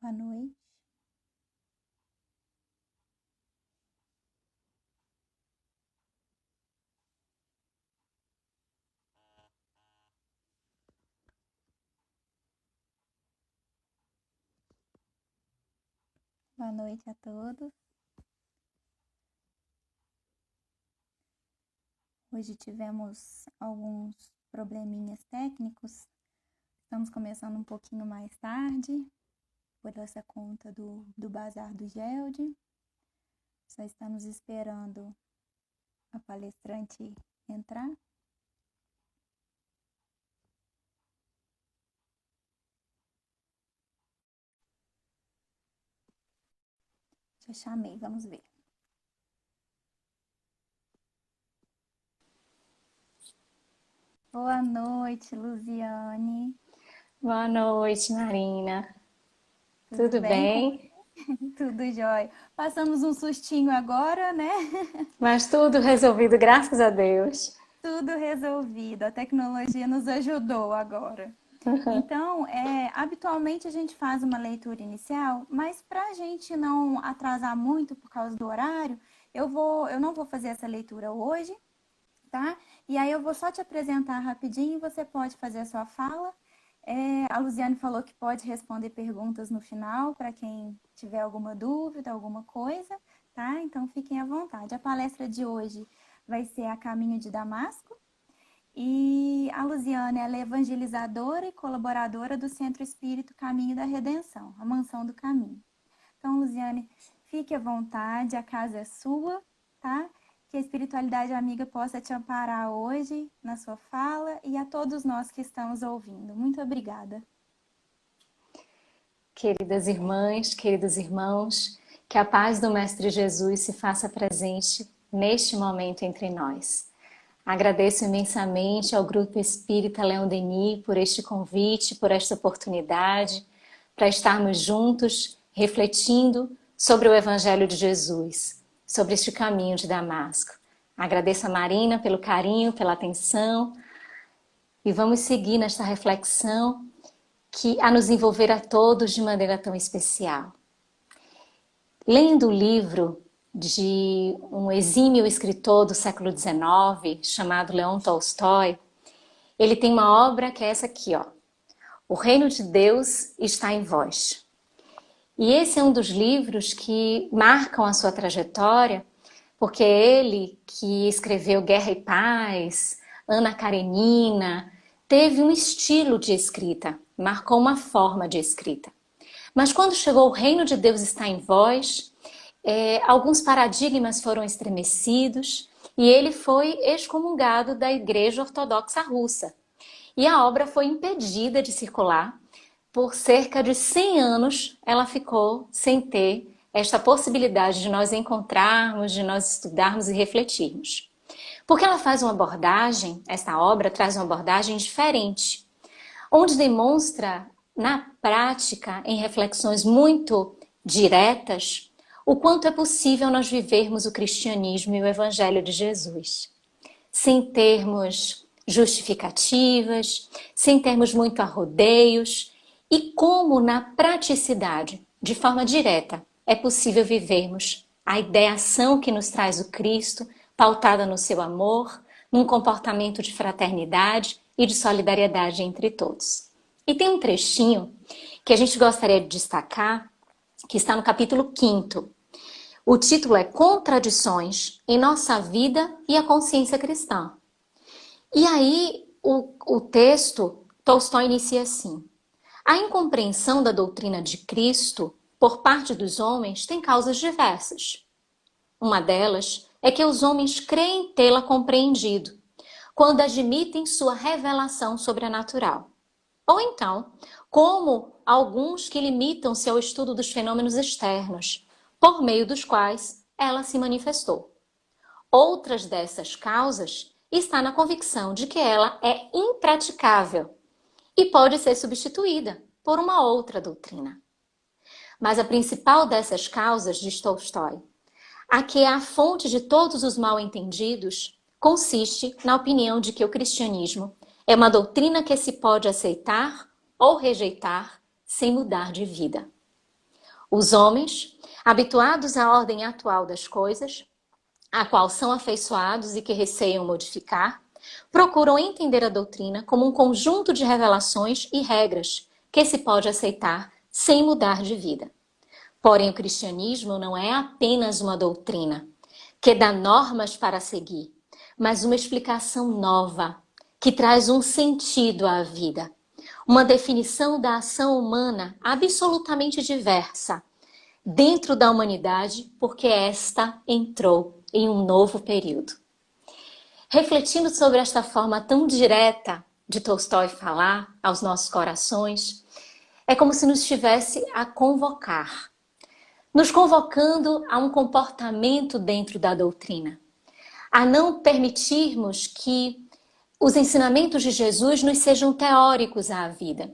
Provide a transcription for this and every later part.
Boa noite. Boa noite a todos. Hoje tivemos alguns probleminhas técnicos. Estamos começando um pouquinho mais tarde, por essa conta do Bazar do Gelde. Só estamos esperando a palestrante entrar. Já chamei, vamos ver. Boa noite, Luziane. Boa noite, Marina. Tudo bem? Tudo jóia. Passamos um sustinho agora, né? Mas tudo resolvido, graças a Deus. Tudo resolvido. A tecnologia nos ajudou agora. Então, habitualmente a gente faz uma leitura inicial, mas para a gente não atrasar muito por causa do horário, eu não vou fazer essa leitura hoje, tá? E aí eu vou só te apresentar rapidinho e você pode fazer a sua fala. A Luziane falou que pode responder perguntas no final para quem tiver alguma dúvida, alguma coisa, tá? Então fiquem à vontade. A palestra de hoje vai ser A Caminho de Damasco. E a Luziane, ela é evangelizadora e colaboradora do Centro Espírito Caminho da Redenção, a Mansão do Caminho. Então, Luziane, fique à vontade, a casa é sua, tá? Que a espiritualidade amiga possa te amparar hoje na sua fala e a todos nós que estamos ouvindo. Muito obrigada. Queridas irmãs, queridos irmãos, que a paz do Mestre Jesus se faça presente neste momento entre nós. Agradeço imensamente ao Grupo Espírita Leão Denis por este convite, por esta oportunidade, para estarmos juntos refletindo sobre o Evangelho de Jesus, sobre este caminho de Damasco. Agradeço a Marina pelo carinho, pela atenção e vamos seguir nesta reflexão que a nos envolver a todos de maneira tão especial. Lendo o livro de um exímio escritor do século XIX, chamado Leon Tolstói, ele tem uma obra que é essa aqui, ó. O Reino de Deus está em vós. E esse é um dos livros que marcam a sua trajetória, porque ele que escreveu Guerra e Paz, Ana Karenina, teve um estilo de escrita, marcou uma forma de escrita. Mas quando chegou o Reino de Deus está em vós, alguns paradigmas foram estremecidos e ele foi excomungado da Igreja Ortodoxa Russa. E a obra foi impedida de circular. Por cerca de 100 anos ela ficou sem ter esta possibilidade de nós encontrarmos, de nós estudarmos e refletirmos. Porque ela faz uma abordagem, esta obra traz uma abordagem diferente, onde demonstra na prática, em reflexões muito diretas, o quanto é possível nós vivermos o cristianismo e o evangelho de Jesus, sem termos justificativas, sem termos muito arrodeios, e como na praticidade, de forma direta, é possível vivermos a ideação que nos traz o Cristo, pautada no seu amor, num comportamento de fraternidade e de solidariedade entre todos. E tem um trechinho que a gente gostaria de destacar, que está no capítulo 5º. O título é Contradições em Nossa Vida e a Consciência Cristã. E aí o texto, Tolstói inicia assim: a incompreensão da doutrina de Cristo por parte dos homens tem causas diversas. Uma delas é que os homens creem tê-la compreendido, quando admitem sua revelação sobrenatural. Ou então, como alguns que limitam-se ao estudo dos fenômenos externos, por meio dos quais ela se manifestou. Outras dessas causas está na convicção de que ela é impraticável e pode ser substituída por uma outra doutrina. Mas a principal dessas causas, diz Tolstói, a que é a fonte de todos os mal-entendidos, consiste na opinião de que o cristianismo é uma doutrina que se pode aceitar ou rejeitar sem mudar de vida. Os homens, habituados à ordem atual das coisas, a qual são afeiçoados e que receiam modificar, procuram entender a doutrina como um conjunto de revelações e regras que se pode aceitar sem mudar de vida. Porém, o cristianismo não é apenas uma doutrina que dá normas para seguir, mas uma explicação nova, que traz um sentido à vida, uma definição da ação humana absolutamente diversa dentro da humanidade, porque esta entrou em um novo período. Refletindo sobre esta forma tão direta de Tolstói falar aos nossos corações, é como se nos estivesse a convocar, nos convocando a um comportamento dentro da doutrina, a não permitirmos que os ensinamentos de Jesus nos sejam teóricos à vida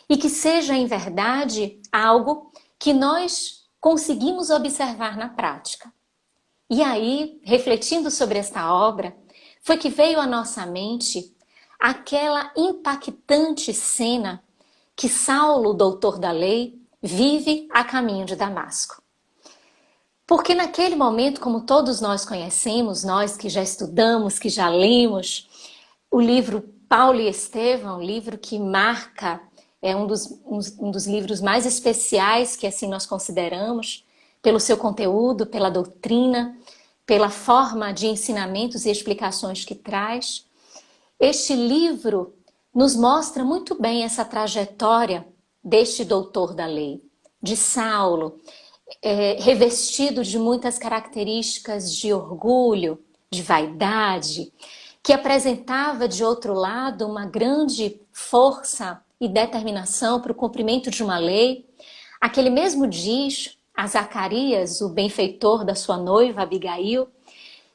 e que seja, em verdade, algo que nós conseguimos observar na prática. E aí, refletindo sobre esta obra, foi que veio à nossa mente aquela impactante cena que Saulo, doutor da lei, vive a caminho de Damasco. Porque naquele momento, como todos nós conhecemos, nós que já estudamos, que já lemos, o livro Paulo e Estevão, livro que marca, é um dos livros mais especiais que assim nós consideramos, pelo seu conteúdo, pela doutrina, pela forma de ensinamentos e explicações que traz. Este livro nos mostra muito bem essa trajetória deste doutor da lei, de Saulo, revestido de muitas características de orgulho, de vaidade, que apresentava de outro lado uma grande força e determinação para o cumprimento de uma lei. Aquele mesmo diz a Zacarias, o benfeitor da sua noiva Abigail,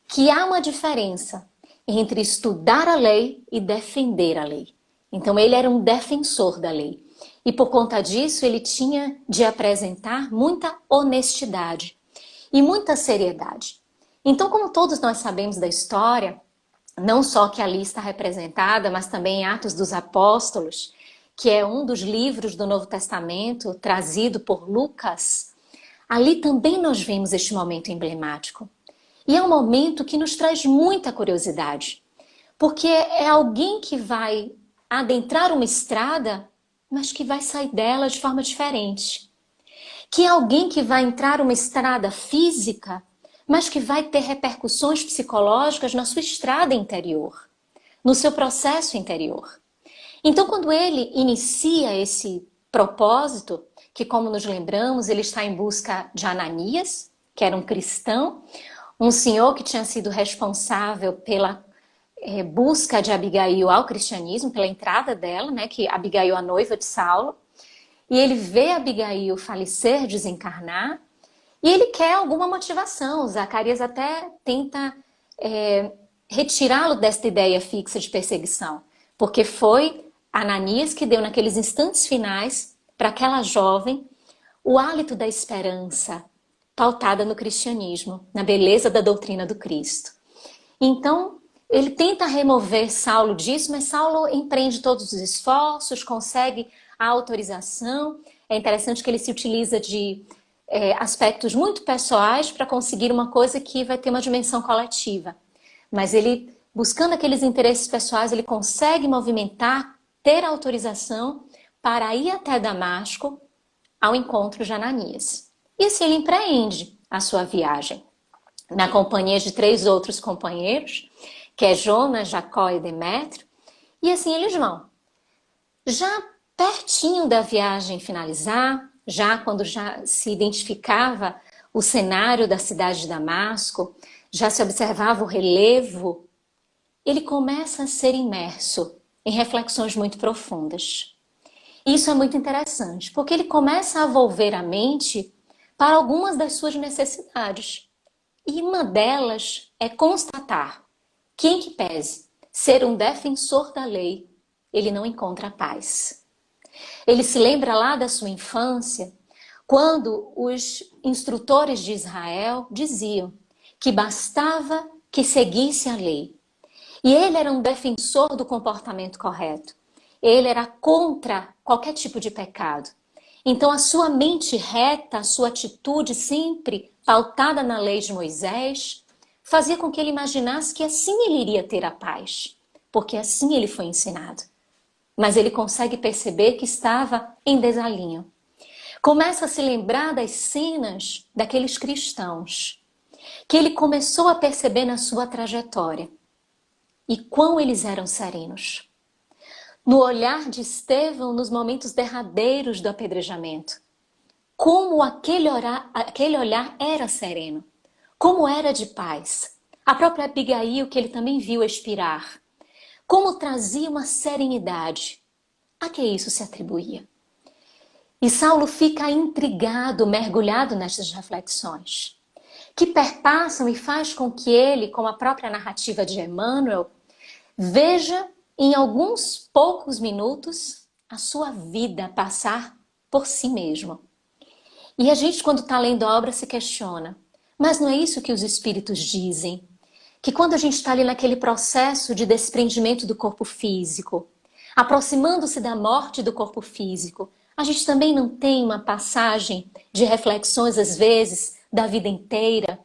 que há uma diferença entre estudar a lei e defender a lei. Então ele era um defensor da lei. E por conta disso ele tinha de apresentar muita honestidade e muita seriedade. Então, como todos nós sabemos da história, não só que ali está representada, mas também em Atos dos Apóstolos, que é um dos livros do Novo Testamento trazido por Lucas, ali também nós vemos este momento emblemático. E é um momento que nos traz muita curiosidade, porque é alguém que vai adentrar uma estrada, mas que vai sair dela de forma diferente. Que é alguém que vai entrar uma estrada física, mas que vai ter repercussões psicológicas na sua estrada interior, no seu processo interior. Então, quando ele inicia esse propósito, que como nos lembramos, ele está em busca de Ananias, que era um cristão, um senhor que tinha sido responsável pela busca de Abigail ao cristianismo, pela entrada dela, né, que Abigail, a noiva de Saulo, e ele vê Abigail falecer, desencarnar, e ele quer alguma motivação. Zacarias até tenta retirá-lo desta ideia fixa de perseguição, porque foi Ananias que deu naqueles instantes finais para aquela jovem o hálito da esperança, pautada no cristianismo, na beleza da doutrina do Cristo. Então, ele tenta remover Saulo disso, mas Saulo empreende todos os esforços, consegue a autorização. É interessante que ele se utiliza de aspectos muito pessoais para conseguir uma coisa que vai ter uma dimensão coletiva. Mas ele, buscando aqueles interesses pessoais, ele consegue movimentar, ter autorização para ir até Damasco ao encontro de Ananias. E assim ele empreende a sua viagem, na companhia de 3 outros companheiros, que é Jonas, Jacó e Demétrio, e assim eles vão. Já pertinho da viagem finalizar, já quando já se identificava o cenário da cidade de Damasco, já se observava o relevo, ele começa a ser imerso em reflexões muito profundas. Isso é muito interessante, porque ele começa a volver a mente para algumas das suas necessidades. E uma delas é constatar que, em que pese ser um defensor da lei, ele não encontra paz. Ele se lembra lá da sua infância, quando os instrutores de Israel diziam que bastava que seguisse a lei. E ele era um defensor do comportamento correto. Ele era contra qualquer tipo de pecado. Então a sua mente reta, a sua atitude sempre pautada na lei de Moisés, fazia com que ele imaginasse que assim ele iria ter a paz, porque assim ele foi ensinado. Mas ele consegue perceber que estava em desalinho. Começa a se lembrar das cenas daqueles cristãos, que ele começou a perceber na sua trajetória. E quão eles eram serenos. No olhar de Estevão, nos momentos derradeiros do apedrejamento. Como aquele olhar era sereno. Como era de paz. A própria Abigail, que ele também viu expirar. Como trazia uma serenidade. A que isso se atribuía? E Saulo fica intrigado, mergulhado nessas reflexões, que perpassam e faz com que ele, como a própria narrativa de Emmanuel, veja em alguns poucos minutos a sua vida passar por si mesmo. E a gente, quando está lendo a obra, se questiona, mas não é isso que os espíritos dizem? Que quando a gente está ali naquele processo de desprendimento do corpo físico, aproximando-se da morte do corpo físico, a gente também não tem uma passagem de reflexões, às vezes, da vida inteira,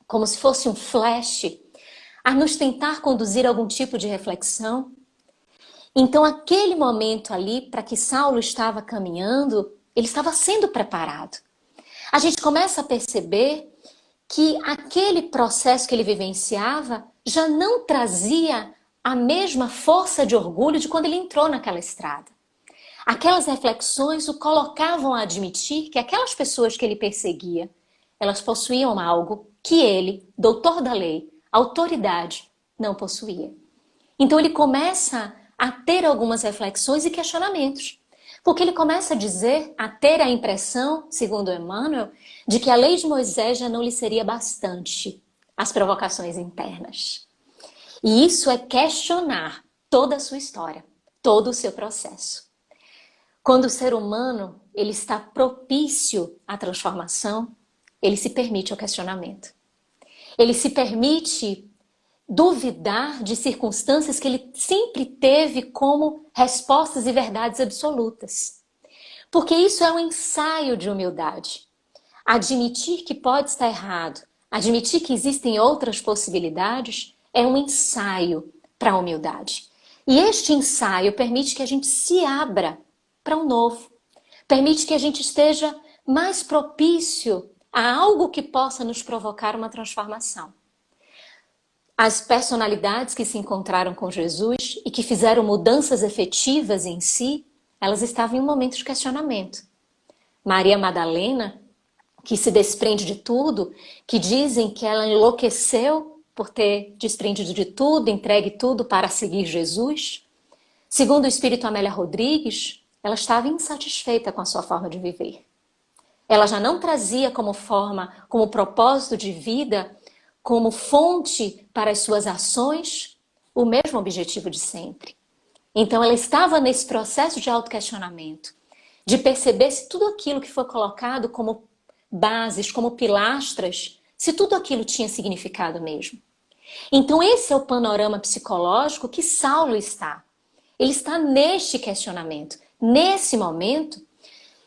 como se fosse um flash, a nos tentar conduzir algum tipo de reflexão? Então, aquele momento ali, para que Saulo estava caminhando, ele estava sendo preparado. A gente começa a perceber que aquele processo que ele vivenciava já não trazia a mesma força de orgulho de quando ele entrou naquela estrada. Aquelas reflexões o colocavam a admitir que aquelas pessoas que ele perseguia, elas possuíam algo que ele, doutor da lei, autoridade, não possuía. Então ele começa a ter algumas reflexões e questionamentos. Porque ele começa a dizer, a ter a impressão, segundo Emmanuel, de que a lei de Moisés já não lhe seria bastante as provocações internas. E isso é questionar toda a sua história, todo o seu processo. Quando o ser humano ele está propício à transformação, ele se permite ao questionamento. Ele se permite duvidar de circunstâncias que ele sempre teve como respostas e verdades absolutas. Porque isso é um ensaio de humildade. Admitir que pode estar errado, admitir que existem outras possibilidades, é um ensaio para a humildade. E este ensaio permite que a gente se abra para um novo. Permite que a gente esteja mais propício a algo que possa nos provocar uma transformação. As personalidades que se encontraram com Jesus e que fizeram mudanças efetivas em si, elas estavam em um momento de questionamento. Maria Madalena, que se desprende de tudo, que dizem que ela enlouqueceu por ter desprendido de tudo, entregue tudo para seguir Jesus. Segundo o espírito Amélia Rodrigues, ela estava insatisfeita com a sua forma de viver. Ela já não trazia como forma, como propósito de vida, como fonte para as suas ações, o mesmo objetivo de sempre. Então ela estava nesse processo de autoquestionamento, de perceber se tudo aquilo que foi colocado como bases, como pilastras, se tudo aquilo tinha significado mesmo. Então esse é o panorama psicológico que Saulo está. Ele está neste questionamento, nesse momento,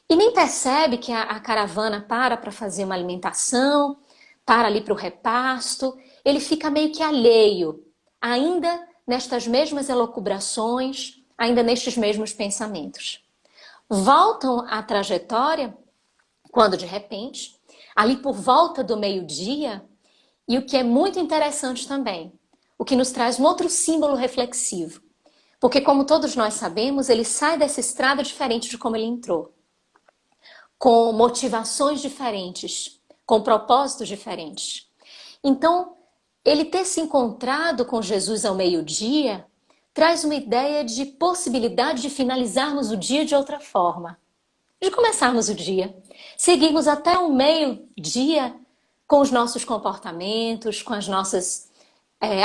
e nem percebe que a caravana para fazer uma alimentação, para ali para o repasto, ele fica meio que alheio, ainda nestas mesmas elucubrações, ainda nestes mesmos pensamentos. Voltam à trajetória, quando de repente, ali por volta do meio-dia, e o que é muito interessante também, o que nos traz um outro símbolo reflexivo, porque como todos nós sabemos, ele sai dessa estrada diferente de como ele entrou, com motivações diferentes, com propósitos diferentes. Então, ele ter se encontrado com Jesus ao meio-dia traz uma ideia de possibilidade de finalizarmos o dia de outra forma, de começarmos o dia, seguirmos até o meio-dia com os nossos comportamentos, com as nossas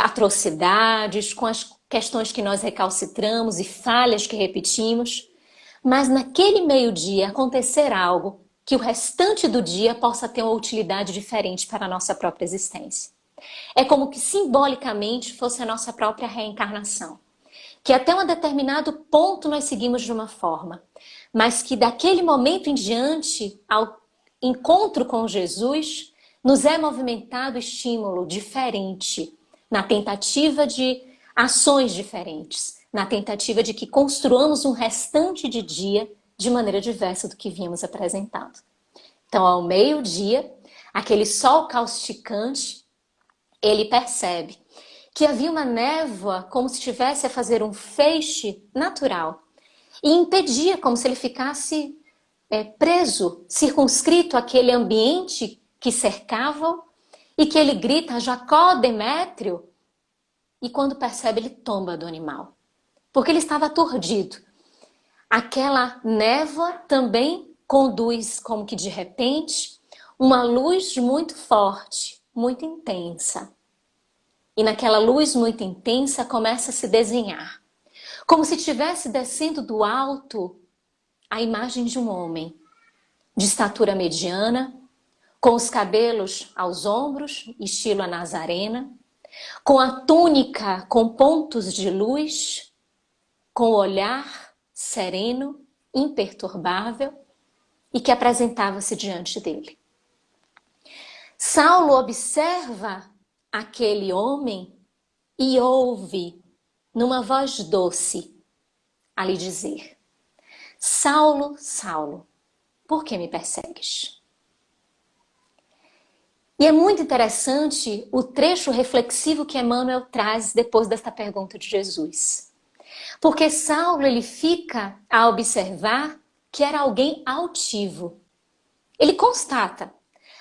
atrocidades, com as questões que nós recalcitramos e falhas que repetimos, mas naquele meio-dia acontecer algo que o restante do dia possa ter uma utilidade diferente para a nossa própria existência. É como que simbolicamente fosse a nossa própria reencarnação. que até um determinado ponto nós seguimos de uma forma, mas que daquele momento em diante, ao encontro com Jesus, nos é movimentado estímulo diferente, na tentativa de ações diferentes, na tentativa de que construamos um restante de dia de maneira diversa do que vínhamos apresentado. Então, ao meio-dia, aquele sol causticante, ele percebe que havia uma névoa como se estivesse a fazer um feixe natural e impedia, como se ele ficasse preso, circunscrito àquele ambiente que cercava e que ele grita Jacó, Demétrio, e quando percebe ele tomba do animal, porque ele estava aturdido. Aquela névoa também conduz como que de repente uma luz muito forte, muito intensa. E naquela luz muito intensa começa a se desenhar, como se estivesse descendo do alto a imagem de um homem de estatura mediana, com os cabelos aos ombros, estilo a Nazarena, com a túnica com pontos de luz, com o olhar sereno, imperturbável, e que apresentava-se diante dele. Saulo observa aquele homem e ouve, numa voz doce, a lhe dizer: Saulo, Saulo, por que me persegues? E é muito interessante o trecho reflexivo que Emmanuel traz depois desta pergunta de Jesus. Porque Saulo, ele fica a observar que era alguém altivo. Ele constata,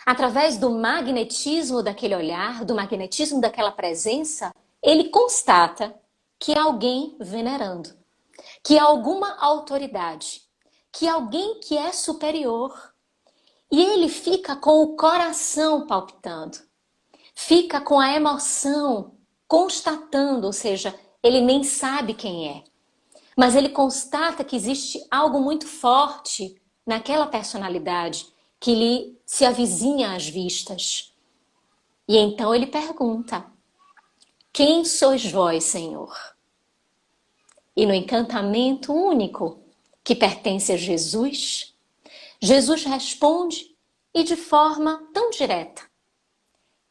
através do magnetismo daquele olhar, do magnetismo daquela presença, ele constata que há alguém venerando, que há alguma autoridade, que há alguém que é superior. E ele fica com o coração palpitando, fica com a emoção constatando, ou seja, ele nem sabe quem é. Mas ele constata que existe algo muito forte naquela personalidade que lhe se avizinha às vistas. E então ele pergunta: quem sois vós, Senhor? E no encantamento único que pertence a Jesus, Jesus responde e de forma tão direta: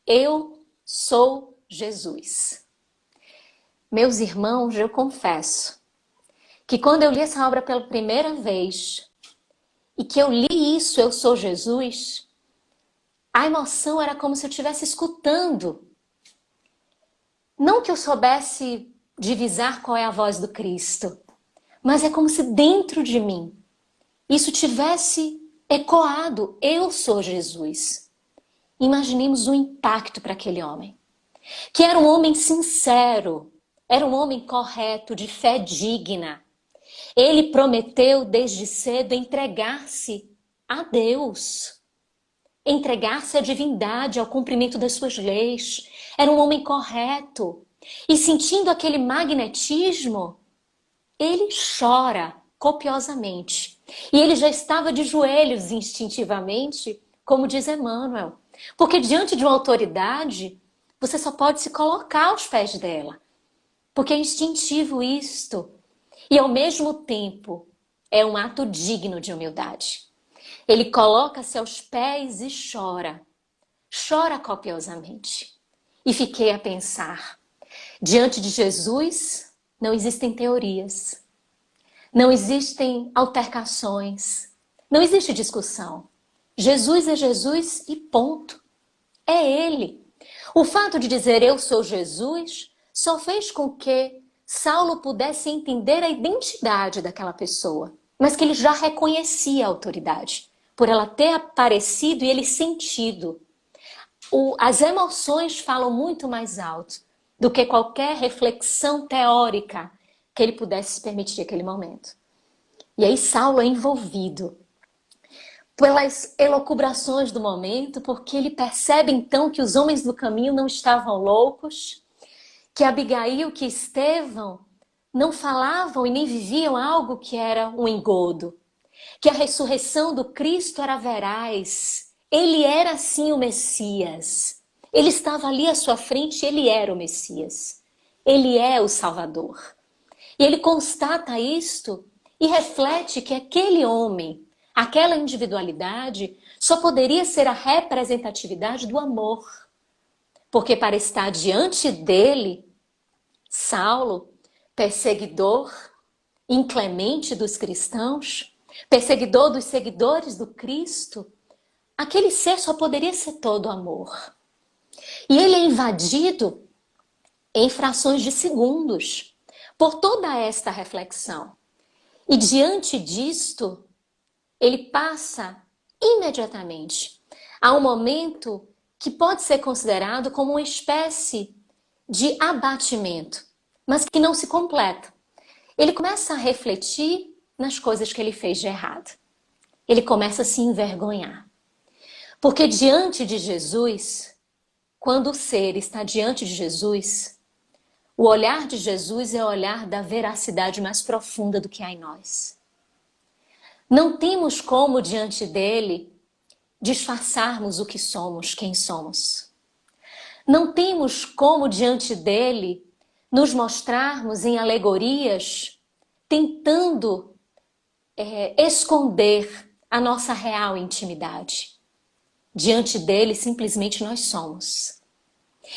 eu sou Jesus. Meus irmãos, eu confesso que quando eu li essa obra pela primeira vez e que eu li isso, eu sou Jesus, a emoção era como se eu estivesse escutando. Não que eu soubesse divisar qual é a voz do Cristo, mas é como se dentro de mim isso tivesse ecoado, eu sou Jesus. Imaginemos o impacto para aquele homem, que era um homem sincero, era um homem correto, de fé digna. Ele prometeu desde cedo entregar-se a Deus, entregar-se à divindade, ao cumprimento das suas leis. Era um homem correto. E sentindo aquele magnetismo, ele chora copiosamente. E ele já estava de joelhos instintivamente, como diz Emmanuel. Porque diante de uma autoridade, você só pode se colocar aos pés dela. Porque é instintivo isto. E ao mesmo tempo, é um ato digno de humildade. Ele coloca-se aos pés e chora. Chora copiosamente. E fiquei a pensar, diante de Jesus, não existem teorias. Não existem altercações. Não existe discussão. Jesus é Jesus e ponto. É Ele. O fato de dizer eu sou Jesus só fez com que Saulo pudesse entender a identidade daquela pessoa, mas que ele já reconhecia a autoridade, por ela ter aparecido e ele sentido. As emoções falam muito mais alto do que qualquer reflexão teórica que ele pudesse se permitir naquele momento. E aí Saulo é envolvido pelas elucubrações do momento, porque ele percebe então que os homens do caminho não estavam loucos, que Abigail, que Estevão não falavam e nem viviam algo que era um engodo, que a ressurreição do Cristo era veraz, ele era sim o Messias, ele estava ali à sua frente, ele era o Messias, ele é o Salvador. E ele constata isto e reflete que aquele homem, aquela individualidade, só poderia ser a representatividade do amor. Porque para estar diante dele, Saulo, perseguidor, inclemente dos cristãos, perseguidor dos seguidores do Cristo, aquele ser só poderia ser todo amor. E ele é invadido em frações de segundos por toda esta reflexão. E diante disto, ele passa imediatamente a um momento que pode ser considerado como uma espécie de abatimento, mas que não se completa. Ele começa a refletir nas coisas que ele fez de errado. Ele começa a se envergonhar. Porque diante de Jesus, quando o ser está diante de Jesus, o olhar de Jesus é o olhar da veracidade mais profunda do que há em nós. Não temos como, diante dele, disfarçarmos o que somos, quem somos. Não temos como, diante dele, nos mostrarmos em alegorias, tentando esconder a nossa real intimidade. Diante dele, simplesmente nós somos.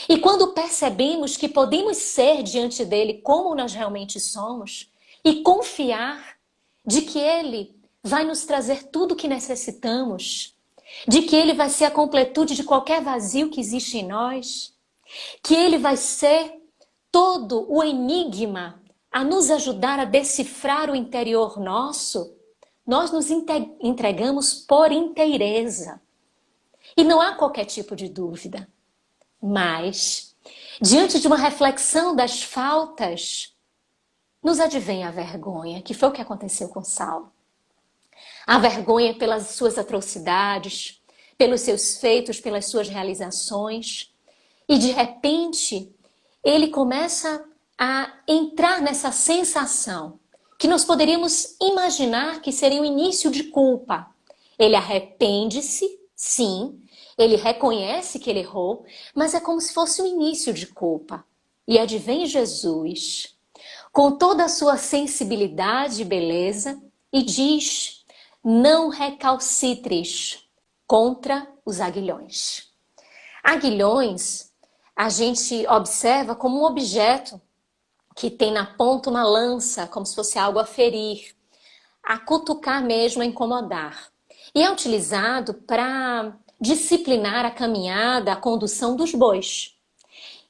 E quando percebemos que podemos ser diante dele como nós realmente somos e confiar de que ele vai nos trazer tudo o que necessitamos, de que ele vai ser a completude de qualquer vazio que existe em nós, que ele vai ser todo o enigma a nos ajudar a decifrar o interior nosso, nós nos entregamos por inteireza. E não há qualquer tipo de dúvida. Mas, diante de uma reflexão das faltas, nos advém a vergonha, que foi o que aconteceu com Saulo. A vergonha pelas suas atrocidades, pelos seus feitos, pelas suas realizações. E de repente, ele começa a entrar nessa sensação que nós poderíamos imaginar que seria o início de culpa. Ele arrepende-se, sim, ele reconhece que ele errou, mas é como se fosse o início de culpa. E advém Jesus, com toda a sua sensibilidade e beleza, e diz: não recalcitres contra os aguilhões. Aguilhões a gente observa como um objeto que tem na ponta uma lança, como se fosse algo a ferir, a cutucar mesmo, a incomodar. E é utilizado para disciplinar a caminhada, a condução dos bois.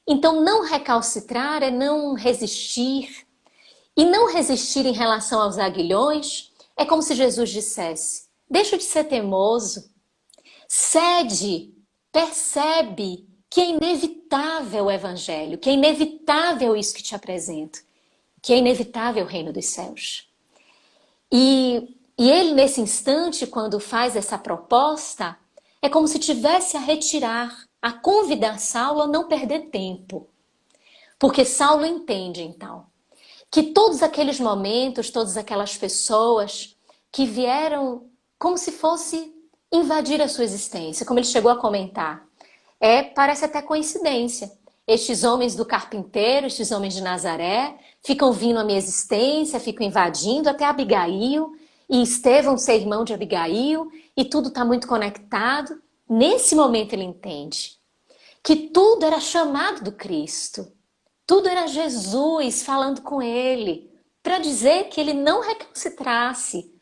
Então, não recalcitrar é não resistir. E não resistir em relação aos aguilhões é como se Jesus dissesse: deixa de ser teimoso, cede, percebe que é inevitável o evangelho, que é inevitável isso que te apresento, que é inevitável o reino dos céus. E ele, nesse instante, quando faz essa proposta, é como se tivesse a retirar, a convidar Saulo a não perder tempo. Porque Saulo entende, então, que todos aqueles momentos, todas aquelas pessoas que vieram como se fosse invadir a sua existência, como ele chegou a comentar, parece até coincidência. Estes homens do carpinteiro, estes homens de Nazaré, ficam vindo à minha existência, ficam invadindo até Abigail, e Estevão ser irmão de Abigail, e tudo está muito conectado. Nesse momento ele entende que tudo era chamado do Cristo, tudo era Jesus falando com ele, para dizer que ele não recalcitrasse,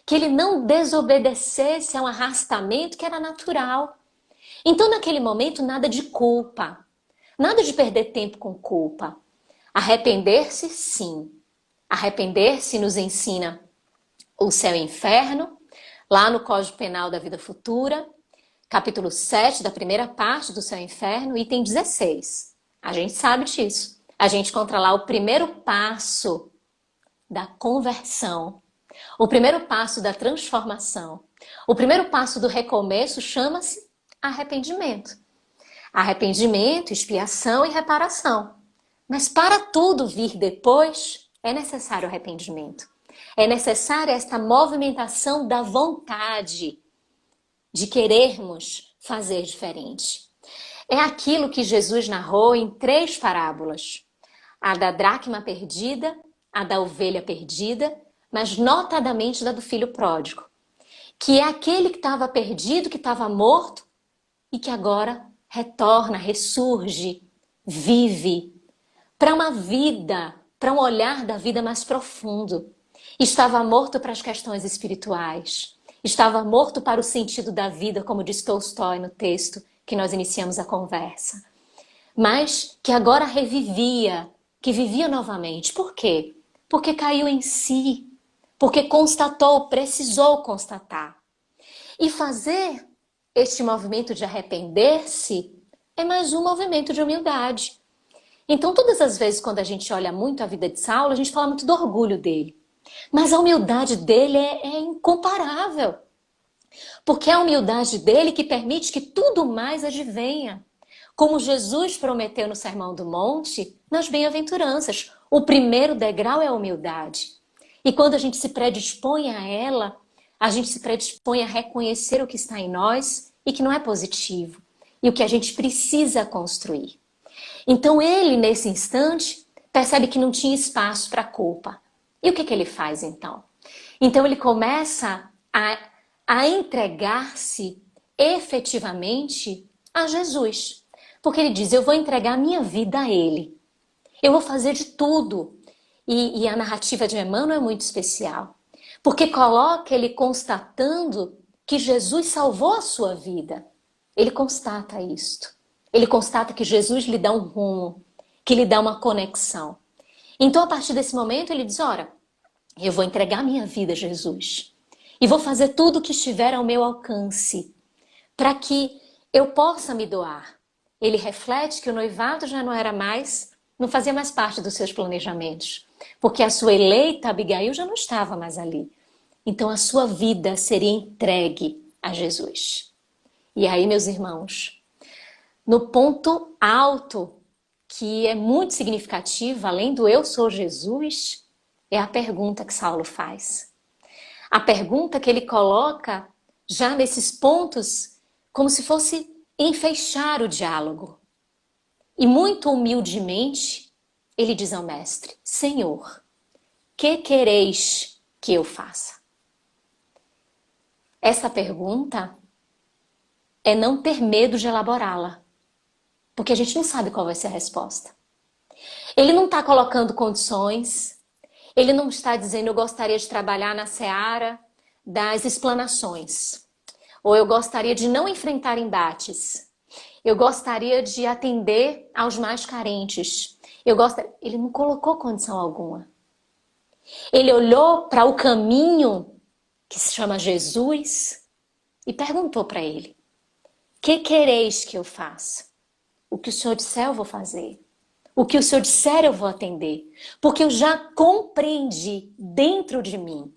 que ele não desobedecesse a um arrastamento que era natural. Então, naquele momento, nada de culpa, nada de perder tempo com culpa. Arrepender-se, sim. Arrepender-se nos ensina o céu e o inferno, lá no Código Penal da Vida Futura, capítulo 7, da primeira parte do céu e inferno, item 16. A gente sabe disso. A gente encontra lá o primeiro passo da conversão, o primeiro passo da transformação, o primeiro passo do recomeço chama-se arrependimento. Arrependimento, expiação e reparação. Mas para tudo vir depois, é necessário arrependimento. É necessária esta movimentação da vontade de querermos fazer diferente. É aquilo que Jesus narrou em 3 parábolas. A da dracma perdida, a da ovelha perdida, mas notadamente da do filho pródigo, que é aquele que estava perdido, que estava morto e que agora retorna, ressurge, vive para uma vida, para um olhar da vida mais profundo. Estava morto para as questões espirituais, estava morto para o sentido da vida, como diz Tolstói no texto que nós iniciamos a conversa, mas que agora revivia, que vivia novamente. Por quê? Porque caiu em si, porque constatou, precisou constatar. E fazer este movimento de arrepender-se é mais um movimento de humildade. Então, todas as vezes quando a gente olha muito a vida de Saulo, a gente fala muito do orgulho dele. Mas a humildade dele é incomparável. Porque é a humildade dele que permite que tudo mais advenha. Como Jesus prometeu no Sermão do Monte, nas bem-aventuranças. O primeiro degrau é a humildade. E quando a gente se predispõe a ela, a gente se predispõe a reconhecer o que está em nós e que não é positivo. E o que a gente precisa construir. Então ele, nesse instante, percebe que não tinha espaço para culpa. E o que ele faz então? Então ele começa a entregar-se efetivamente a Jesus. Porque ele diz, eu vou entregar a minha vida a ele. Eu vou fazer de tudo. E a narrativa de Emmanuel é muito especial. Porque coloca ele constatando que Jesus salvou a sua vida. Ele constata isto. Ele constata que Jesus lhe dá um rumo, que lhe dá uma conexão. Então, a partir desse momento, ele diz, ora, eu vou entregar minha vida a Jesus. E vou fazer tudo o que estiver ao meu alcance, para que eu possa me doar. Ele reflete que o noivado já não fazia mais parte dos seus planejamentos, porque a sua eleita Abigail já não estava mais ali. Então a sua vida seria entregue a Jesus. E aí, meus irmãos, no ponto alto, que é muito significativo, além do eu sou Jesus, é a pergunta que Saulo faz. A pergunta que ele coloca já nesses pontos, como se fosse enfeixar o diálogo. E muito humildemente, ele diz ao mestre, Senhor, que quereis que eu faça? Essa pergunta é não ter medo de elaborá-la, porque a gente não sabe qual vai ser a resposta. Ele não está colocando condições, ele não está dizendo eu gostaria de trabalhar na seara das explanações, ou eu gostaria de não enfrentar embates, eu gostaria de atender aos mais carentes. Ele não colocou condição alguma. Ele olhou para o caminho que se chama Jesus e perguntou para ele, que quereis que eu faça? O que o Senhor disser eu vou fazer. O que o Senhor disser eu vou atender. Porque eu já compreendi dentro de mim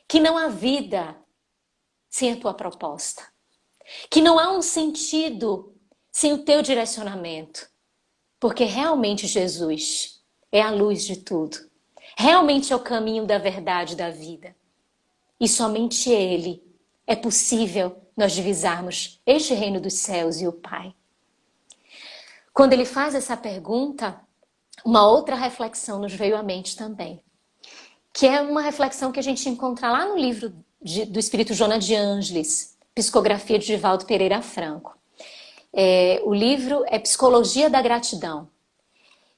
que não há vida sem a tua proposta. Que não há um sentido sem o teu direcionamento. Porque realmente Jesus é a luz de tudo. Realmente é o caminho da verdade da vida. E somente Ele é possível nós divisarmos este reino dos céus e o Pai. Quando ele faz essa pergunta, uma outra reflexão nos veio à mente também. Que é uma reflexão que a gente encontra lá no livro do Espírito Joana de Ângeles, Psicografia de Divaldo Pereira Franco. O livro é Psicologia da Gratidão.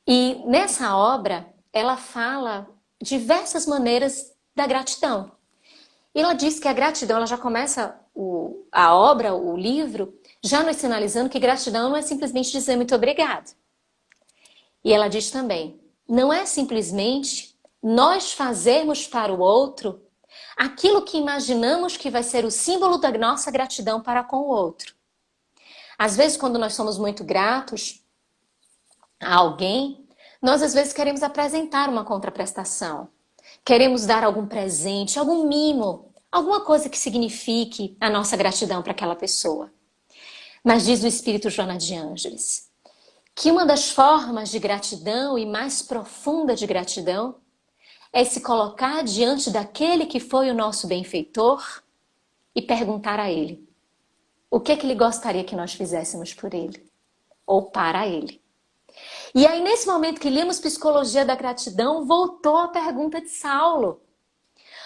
E nessa obra, ela fala diversas maneiras da gratidão. E ela diz que a gratidão, ela já começa a obra, o livro, já nos sinalizando que gratidão não é simplesmente dizer muito obrigado. E ela diz também, não é simplesmente nós fazermos para o outro aquilo que imaginamos que vai ser o símbolo da nossa gratidão para com o outro. Às vezes, quando nós somos muito gratos a alguém, nós às vezes queremos apresentar uma contraprestação. Queremos dar algum presente, algum mimo, alguma coisa que signifique a nossa gratidão para aquela pessoa. Mas diz o Espírito Joana de Ângeles que uma das formas de gratidão e mais profunda de gratidão é se colocar diante daquele que foi o nosso benfeitor e perguntar a ele o que ele gostaria que nós fizéssemos por ele ou para ele. E aí, nesse momento que líamos Psicologia da Gratidão, voltou a pergunta de Saulo.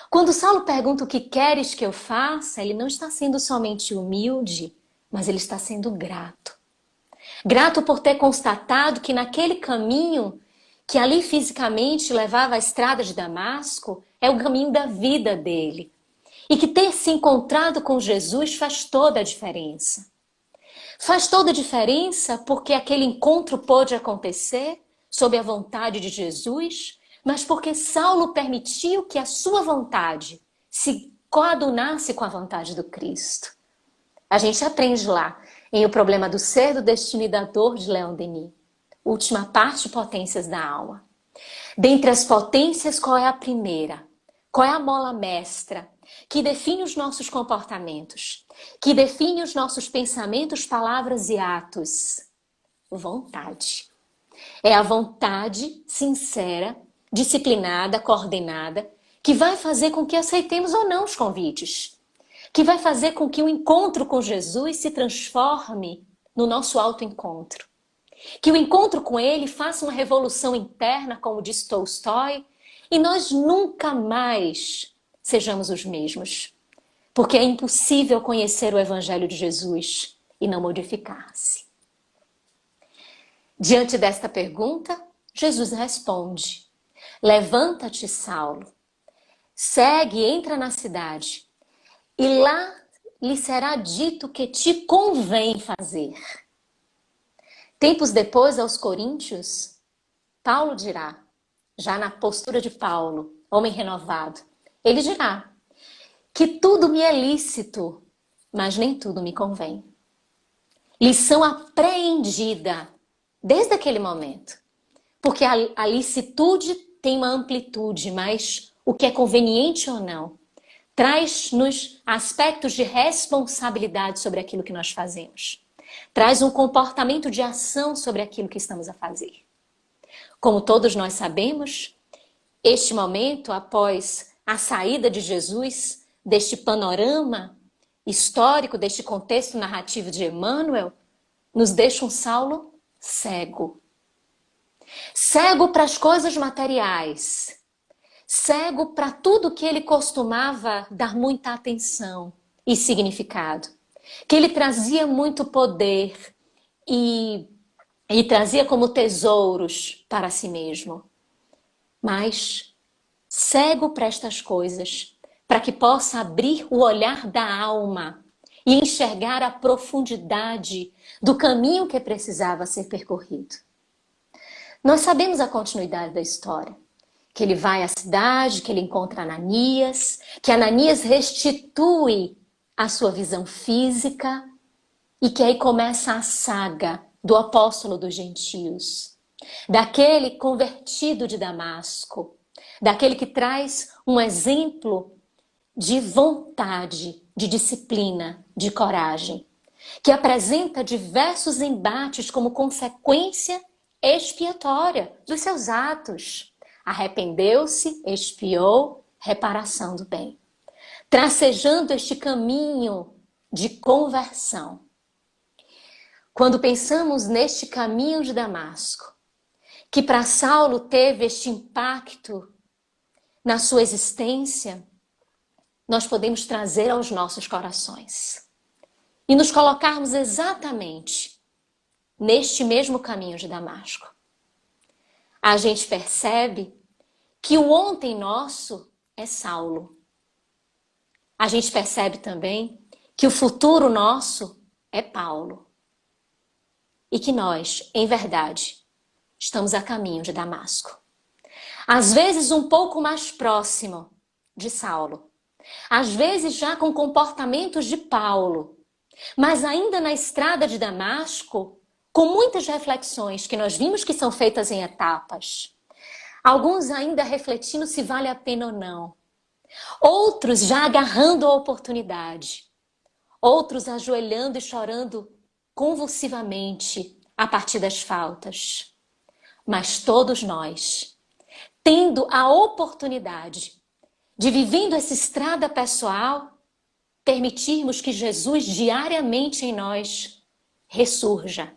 Quando Saulo pergunta o que queres que eu faça, ele não está sendo somente humilde, mas ele está sendo grato. Grato por ter constatado que naquele caminho, que ali fisicamente levava à estrada de Damasco, é o caminho da vida dele. E que ter se encontrado com Jesus faz toda a diferença. Faz toda a diferença porque aquele encontro pôde acontecer sob a vontade de Jesus, mas porque Saulo permitiu que a sua vontade se coadunasse com a vontade do Cristo. A gente aprende lá em O Problema do Ser, do Destino e da Dor, de Leon Denis. Última parte, Potências da Alma. Dentre as potências, qual é a primeira? Qual é a mola mestra que define os nossos comportamentos? Que define os nossos pensamentos, palavras e atos? Vontade. É a vontade sincera, disciplinada, coordenada, que vai fazer com que aceitemos ou não os convites. Que vai fazer com que o encontro com Jesus se transforme no nosso autoencontro. Que o encontro com ele faça uma revolução interna, como diz Tolstói, e nós nunca mais sejamos os mesmos. Porque é impossível conhecer o Evangelho de Jesus e não modificar-se. Diante desta pergunta, Jesus responde: levanta-te, Saulo, segue, entra na cidade, e lá lhe será dito o que te convém fazer. Tempos depois, aos Coríntios, Paulo dirá, já na postura de Paulo, homem renovado, ele dirá que tudo me é lícito, mas nem tudo me convém. Lição apreendida desde aquele momento. Porque a licitude tem uma amplitude, mas o que é conveniente ou não traz-nos aspectos de responsabilidade sobre aquilo que nós fazemos. Traz um comportamento de ação sobre aquilo que estamos a fazer. Como todos nós sabemos, este momento, após a saída de Jesus deste panorama histórico, deste contexto narrativo de Emmanuel, nos deixa um Saulo cego. Cego para as coisas materiais. Cego para tudo que ele costumava dar muita atenção e significado. Que ele trazia muito poder e trazia como tesouros para si mesmo. Mas cego para estas coisas, para que possa abrir o olhar da alma e enxergar a profundidade do caminho que precisava ser percorrido. Nós sabemos a continuidade da história. Que ele vai à cidade, que ele encontra Ananias, que Ananias restitui a sua visão física e que aí começa a saga do apóstolo dos gentios, daquele convertido de Damasco, daquele que traz um exemplo de vontade, de disciplina, de coragem, que apresenta diversos embates como consequência expiatória dos seus atos. Arrependeu-se, expiou, reparação do bem. Tracejando este caminho de conversão. Quando pensamos neste caminho de Damasco, que para Saulo teve este impacto na sua existência, nós podemos trazer aos nossos corações. E nos colocarmos exatamente neste mesmo caminho de Damasco. A gente percebe que o ontem nosso é Saulo. A gente percebe também que o futuro nosso é Paulo. E que nós, em verdade, estamos a caminho de Damasco. Às vezes um pouco mais próximo de Saulo. Às vezes já com comportamentos de Paulo. Mas ainda na estrada de Damasco, com muitas reflexões que nós vimos que são feitas em etapas. Alguns ainda refletindo se vale a pena ou não. Outros já agarrando a oportunidade. Outros ajoelhando e chorando convulsivamente a partir das faltas. Mas todos nós, tendo a oportunidade de, vivendo essa estrada pessoal, permitirmos que Jesus diariamente em nós ressurja.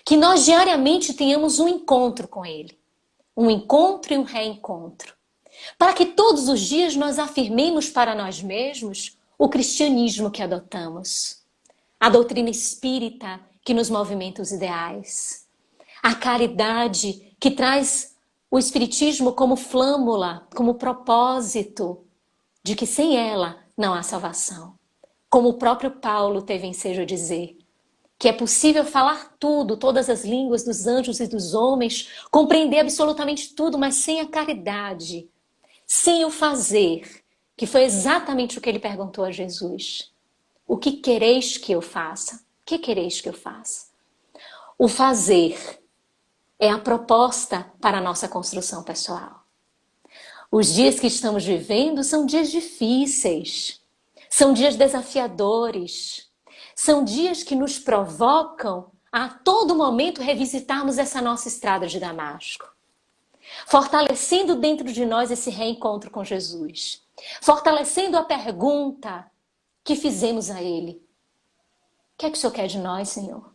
Que nós diariamente tenhamos um encontro com Ele. Um encontro e um reencontro. Para que todos os dias nós afirmemos para nós mesmos o cristianismo que adotamos. A doutrina espírita que nos movimenta os ideais. A caridade que traz o espiritismo como flâmula, como propósito de que sem ela não há salvação. Como o próprio Paulo teve ensejo a dizer, que é possível falar tudo, todas as línguas dos anjos e dos homens, compreender absolutamente tudo, mas sem a caridade, sem o fazer, que foi exatamente o que ele perguntou a Jesus. O que quereis que eu faça? O que quereis que eu faça? O fazer é a proposta para a nossa construção pessoal. Os dias que estamos vivendo são dias difíceis, são dias desafiadores, são dias que nos provocam a todo momento revisitarmos essa nossa estrada de Damasco, fortalecendo dentro de nós esse reencontro com Jesus, fortalecendo a pergunta que fizemos a Ele. O que é que o Senhor quer de nós, Senhor?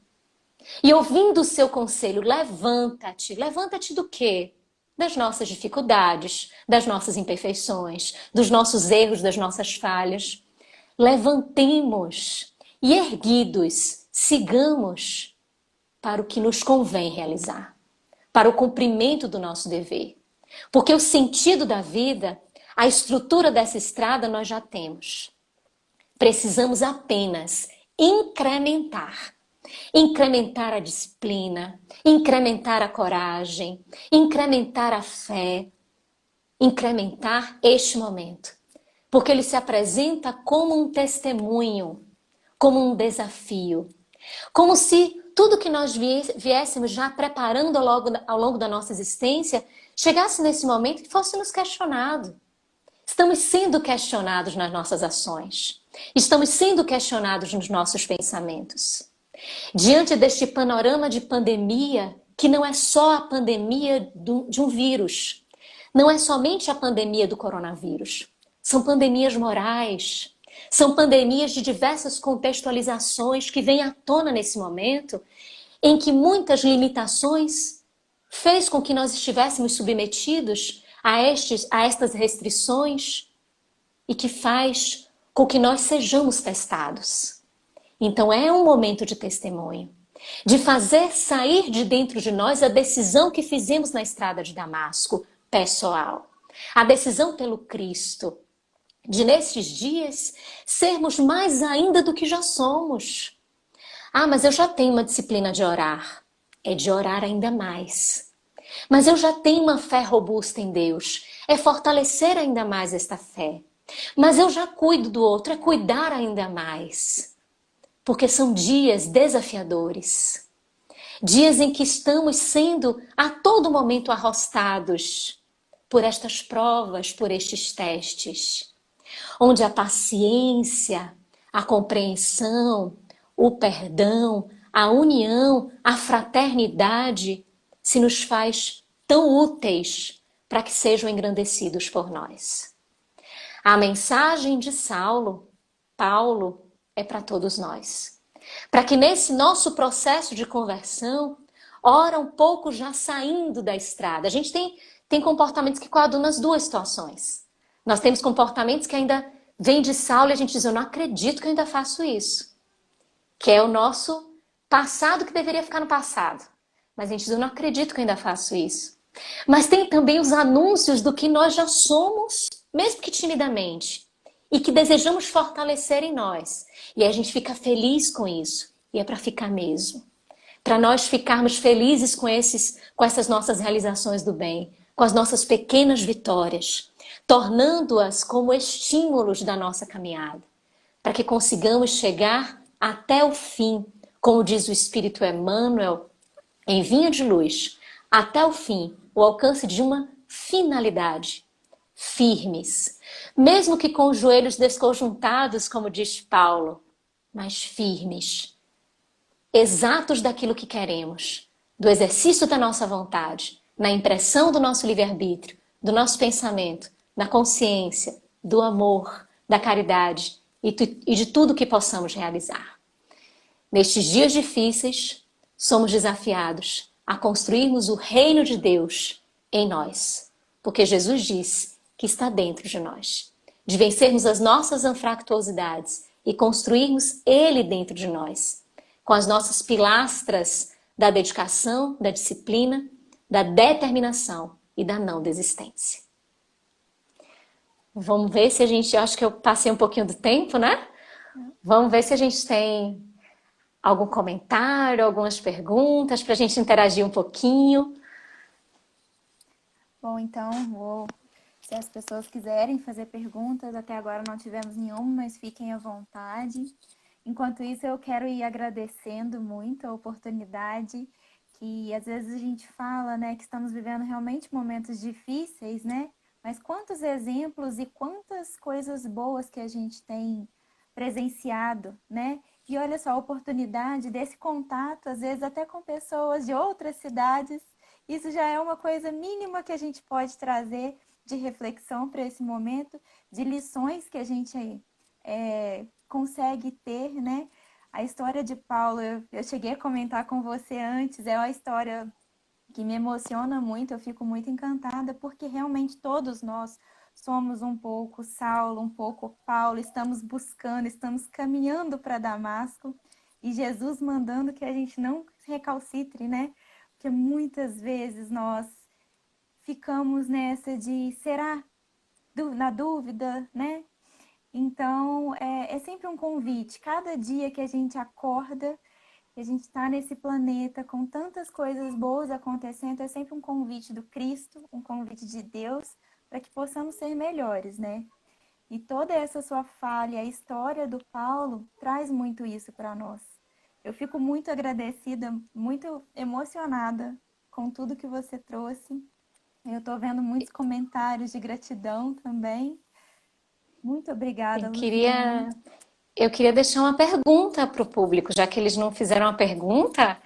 E ouvindo o seu conselho, levanta-te. Levanta-te do quê? Das nossas dificuldades, das nossas imperfeições, dos nossos erros, das nossas falhas. Levantemos e erguidos, sigamos para o que nos convém realizar, para o cumprimento do nosso dever. Porque o sentido da vida, a estrutura dessa estrada nós já temos. Precisamos apenas incrementar a disciplina, incrementar a coragem, incrementar a fé, incrementar este momento. Porque ele se apresenta como um testemunho, como um desafio. Como se tudo que nós viéssemos já preparando ao longo da nossa existência, chegasse nesse momento e fosse nos questionado. Estamos sendo questionados nas nossas ações. Estamos sendo questionados nos nossos pensamentos. Diante deste panorama de pandemia, que não é só a pandemia de um vírus, não é somente a pandemia do coronavírus, são pandemias morais, são pandemias de diversas contextualizações que vêm à tona nesse momento, em que muitas limitações fez com que nós estivéssemos submetidos a estas restrições e que faz com que nós sejamos testados. Então é um momento de testemunho, de fazer sair de dentro de nós a decisão que fizemos na estrada de Damasco, pessoal. A decisão pelo Cristo, de nesses dias sermos mais ainda do que já somos. Ah, mas eu já tenho uma disciplina de orar. É de orar ainda mais. Mas eu já tenho uma fé robusta em Deus. É fortalecer ainda mais esta fé. Mas eu já cuido do outro, é cuidar ainda mais. Porque são dias desafiadores. Dias em que estamos sendo a todo momento arrostados por estas provas, por estes testes. Onde a paciência, a compreensão, o perdão, a união, a fraternidade se nos faz tão úteis para que sejam engrandecidos por nós. A mensagem de Paulo, é para todos nós. Para que nesse nosso processo de conversão, ora um pouco já saindo da estrada. A gente tem comportamentos que coadunam as duas situações. Nós temos comportamentos que ainda vêm de Saulo e a gente diz, eu não acredito que eu ainda faço isso. Que é o nosso passado que deveria ficar no passado. Mas a gente diz, eu não acredito que eu ainda faço isso. Mas tem também os anúncios do que nós já somos, mesmo que timidamente. E que desejamos fortalecer em nós. E a gente fica feliz com isso. E é para ficar mesmo. Para nós ficarmos felizes com essas nossas realizações do bem. Com as nossas pequenas vitórias. Tornando-as como estímulos da nossa caminhada. Para que consigamos chegar até o fim. Como diz o Espírito Emmanuel, em Vinha de Luz. Até o fim. O alcance de uma finalidade. Firmes. Mesmo que com os joelhos desconjuntados, como diz Paulo, mas firmes, exatos daquilo que queremos, do exercício da nossa vontade, na impressão do nosso livre-arbítrio, do nosso pensamento, da consciência, do amor, da caridade e de tudo que possamos realizar. Nestes dias difíceis, somos desafiados a construirmos o reino de Deus em nós, porque Jesus diz que está dentro de nós, de vencermos as nossas anfractuosidades e construirmos Ele dentro de nós, com as nossas pilastras da dedicação, da disciplina, da determinação e da não desistência. Vamos ver se a gente... Acho que eu passei um pouquinho do tempo, né? Vamos ver se a gente tem algum comentário, algumas perguntas para a gente interagir um pouquinho. Bom, então, se as pessoas quiserem fazer perguntas, até agora não tivemos nenhuma, mas fiquem à vontade. Enquanto isso, eu quero ir agradecendo muito a oportunidade, que às vezes a gente fala, né, que estamos vivendo realmente momentos difíceis, né? Mas quantos exemplos e quantas coisas boas que a gente tem presenciado, né? E olha só, a oportunidade desse contato, às vezes até com pessoas de outras cidades, isso já é uma coisa mínima que a gente pode trazer de reflexão para esse momento, de lições que a gente consegue ter, né? A história de Paulo, eu cheguei a comentar com você antes, é uma história que me emociona muito, eu fico muito encantada, porque realmente todos nós somos um pouco Saulo, um pouco Paulo, estamos buscando, estamos caminhando para Damasco, e Jesus mandando que a gente não recalcitre, né? Porque muitas vezes nós ficamos nessa de será? Na dúvida, né? Então, é sempre um convite. Cada dia que a gente acorda, que a gente está nesse planeta com tantas coisas boas acontecendo, é sempre um convite do Cristo, um convite de Deus, para que possamos ser melhores, né? E toda essa sua falha, a história do Paulo, traz muito isso para nós. Eu fico muito agradecida, muito emocionada com tudo que você trouxe. Eu estou vendo muitos comentários de gratidão também. Muito obrigada, Luciane. Eu queria deixar uma pergunta para o público, já que eles não fizeram uma pergunta, Claro.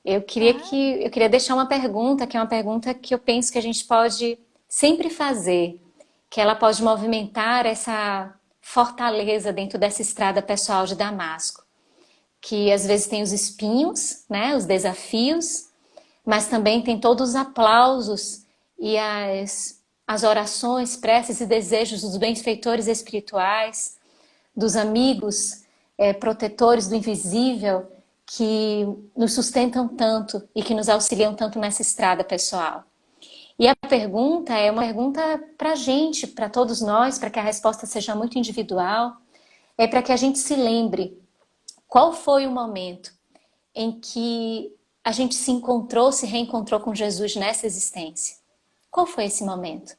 eu queria deixar uma pergunta, que é uma pergunta que eu penso que a gente pode sempre fazer, que ela pode movimentar essa fortaleza dentro dessa estrada pessoal de Damasco, que às vezes tem os espinhos, né, os desafios, mas também tem todos os aplausos e as orações, preces e desejos dos benfeitores espirituais, dos amigos protetores do invisível que nos sustentam tanto e que nos auxiliam tanto nessa estrada pessoal. E a pergunta é uma pergunta para a gente, para todos nós, para que a resposta seja muito individual, é para que a gente se lembre qual foi o momento em que a gente se encontrou, se reencontrou com Jesus nessa existência. Qual foi esse momento?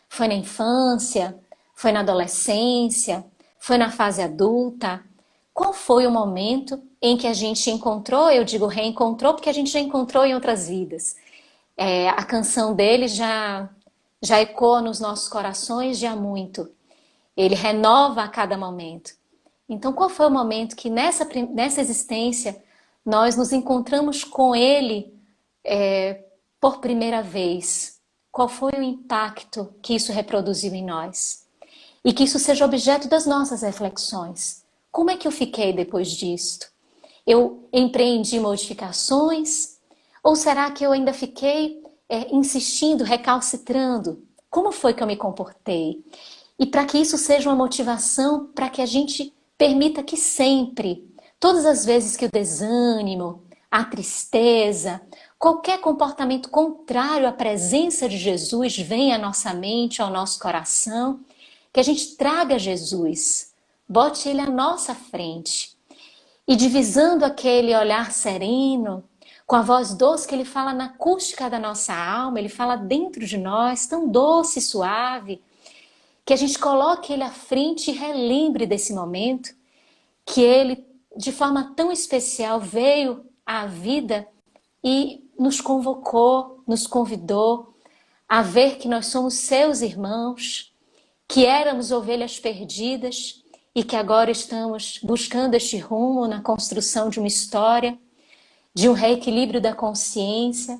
Foi na infância? Foi na adolescência? Foi na fase adulta? Qual foi o momento em que a gente encontrou, eu digo reencontrou, porque a gente já encontrou em outras vidas. A canção dele já ecoa nos nossos corações já há muito. Ele renova a cada momento. Então, qual foi o momento que nessa existência nós nos encontramos com ele por primeira vez? Qual foi o impacto que isso reproduziu em nós? E que isso seja objeto das nossas reflexões. Como é que eu fiquei depois disto? Eu empreendi modificações? Ou será que eu ainda fiquei insistindo, recalcitrando? Como foi que eu me comportei? E para que isso seja uma motivação para que a gente permita que sempre, todas as vezes que o desânimo, a tristeza, qualquer comportamento contrário à presença de Jesus venha à nossa mente, ao nosso coração, que a gente traga Jesus, bote ele à nossa frente. E divisando aquele olhar sereno, com a voz doce que ele fala na acústica da nossa alma, ele fala dentro de nós, tão doce e suave, que a gente coloque ele à frente e relembre desse momento, que ele, de forma tão especial, veio à vida e nos convocou, nos convidou a ver que nós somos seus irmãos, que éramos ovelhas perdidas e que agora estamos buscando este rumo na construção de uma história, de um reequilíbrio da consciência.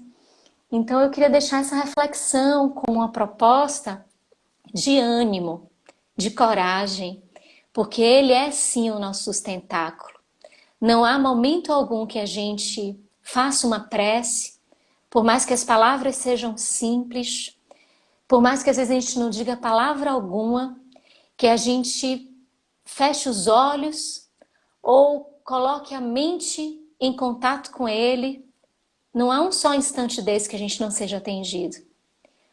Então eu queria deixar essa reflexão com uma proposta de ânimo, de coragem, porque ele é sim o nosso sustentáculo. Não há momento algum que a gente faça uma prece, por mais que as palavras sejam simples, por mais que às vezes a gente não diga palavra alguma, que a gente feche os olhos ou coloque a mente em contato com Ele. Não há um só instante desse que a gente não seja atendido,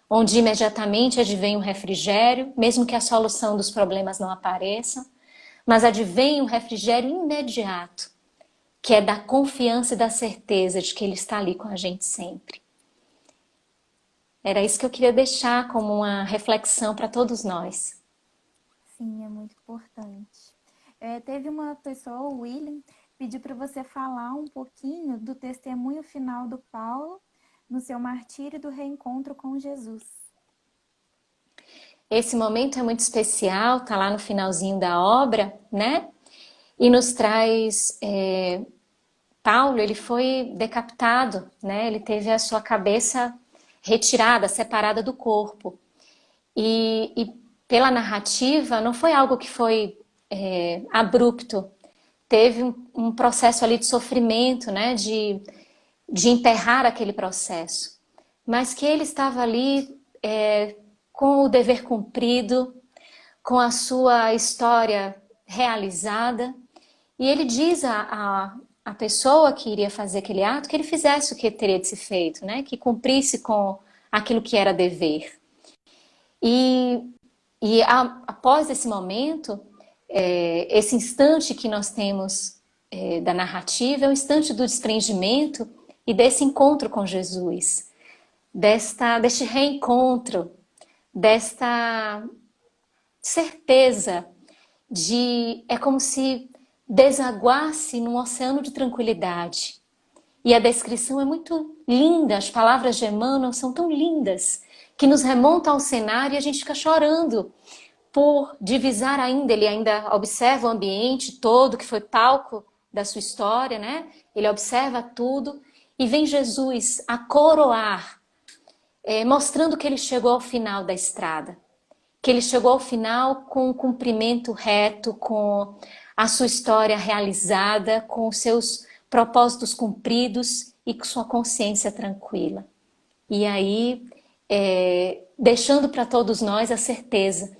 onde imediatamente advém um refrigério, mesmo que a solução dos problemas não apareça, mas advém um refrigério imediato, que é da confiança e da certeza de que Ele está ali com a gente sempre. Era isso que eu queria deixar como uma reflexão para todos nós. Sim, é muito importante. Teve uma pessoa, o William, pediu para você falar um pouquinho do testemunho final do Paulo no seu martírio e do reencontro com Jesus. Esse momento é muito especial, tá lá no finalzinho da obra, né? E nos traz... Paulo, ele foi decapitado, né? Ele teve a sua cabeça retirada, separada do corpo. E pela narrativa, não foi algo que foi abrupto. Teve um processo ali de sofrimento, né? De enterrar aquele processo. Mas que ele estava ali com o dever cumprido, com a sua história realizada. E ele diz a pessoa que iria fazer aquele ato que ele fizesse o que teria de ser feito, né? Que cumprisse com aquilo que era dever. Após esse momento, esse instante que nós temos da narrativa é o instante do desprendimento e desse encontro com Jesus, deste reencontro, desta certeza é como se desaguasse num oceano de tranquilidade. E a descrição é muito linda, as palavras de Emmanuel são tão lindas, que nos remontam ao cenário e a gente fica chorando por divisar ainda, ele ainda observa o ambiente todo, que foi palco da sua história, né? Ele observa tudo e vem Jesus a coroar, mostrando que ele chegou ao final da estrada, que ele chegou ao final com um cumprimento reto, com a sua história realizada, com os seus propósitos cumpridos e com sua consciência tranquila. E aí, deixando para todos nós a certeza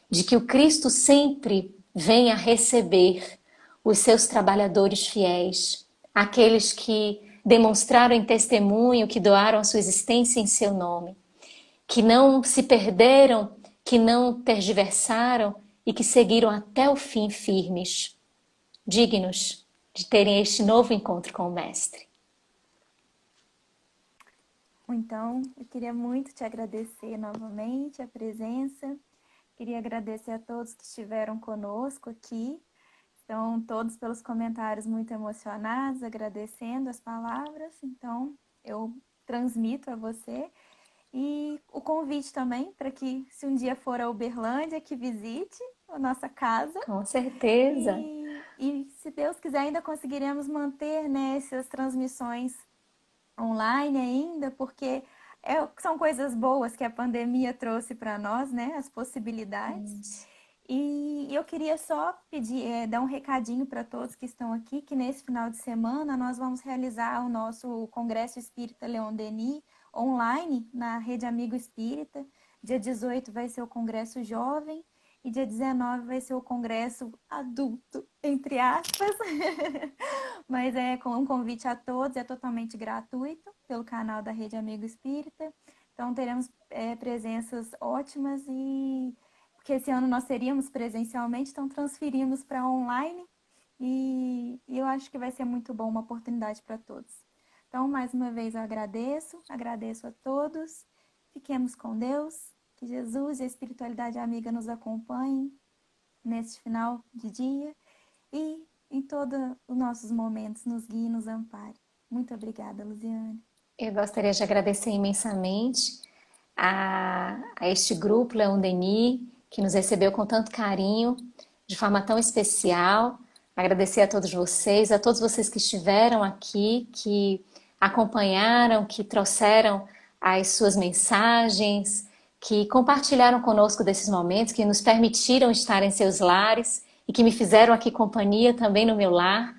de que o Cristo sempre vem a receber os seus trabalhadores fiéis, aqueles que demonstraram em testemunho, que doaram a sua existência em seu nome, que não se perderam, que não tergiversaram e que seguiram até o fim firmes, dignos de terem este novo encontro com o Mestre. Então, eu queria muito te agradecer novamente a presença. Queria agradecer a todos que estiveram conosco aqui. Estão todos pelos comentários muito emocionados, agradecendo as palavras. Então, eu transmito a você. E o convite também para que, se um dia for a Uberlândia, que visite a nossa casa. Com certeza. E se Deus quiser, ainda conseguiremos manter, né, essas transmissões online ainda, porque são coisas boas que a pandemia trouxe para nós, né, as possibilidades. E eu queria só pedir, dar um recadinho para todos que estão aqui, que nesse final de semana nós vamos realizar o nosso Congresso Espírita Leon Denis online na Rede Amigo Espírita. Dia 18 vai ser o Congresso Jovem e dia 19 vai ser o Congresso Adulto, entre aspas. Mas é com um convite a todos, é totalmente gratuito pelo canal da Rede Amigo Espírita. Então teremos presenças ótimas porque esse ano nós teríamos presencialmente, então transferimos para online e eu acho que vai ser muito bom, uma oportunidade para todos. Então, mais uma vez eu agradeço a todos, fiquemos com Deus, que Jesus e a espiritualidade amiga nos acompanhem neste final de dia e em todos os nossos momentos, nos guie e nos ampare. Muito obrigada, Luziane. Eu gostaria de agradecer imensamente a este grupo Leon Denis, que nos recebeu com tanto carinho, de forma tão especial. Agradecer a todos vocês que estiveram aqui, que acompanharam, que trouxeram as suas mensagens, que compartilharam conosco desses momentos, que nos permitiram estar em seus lares e que me fizeram aqui companhia também no meu lar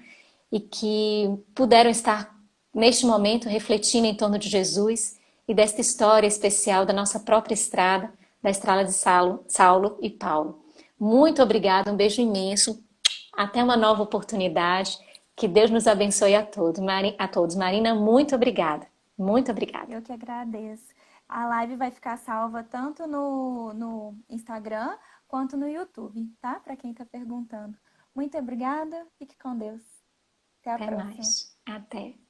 e que puderam estar neste momento refletindo em torno de Jesus e desta história especial da nossa própria estrada, da estrada de Saulo e Paulo. Muito obrigada, um beijo imenso. Até uma nova oportunidade. Que Deus nos abençoe a todos. Marina, muito obrigada. Muito obrigada. Eu que agradeço. A live vai ficar salva tanto no Instagram quanto no YouTube, tá? Para quem está perguntando. Muito obrigada. Fique com Deus. Até a Até próxima. mais. Até.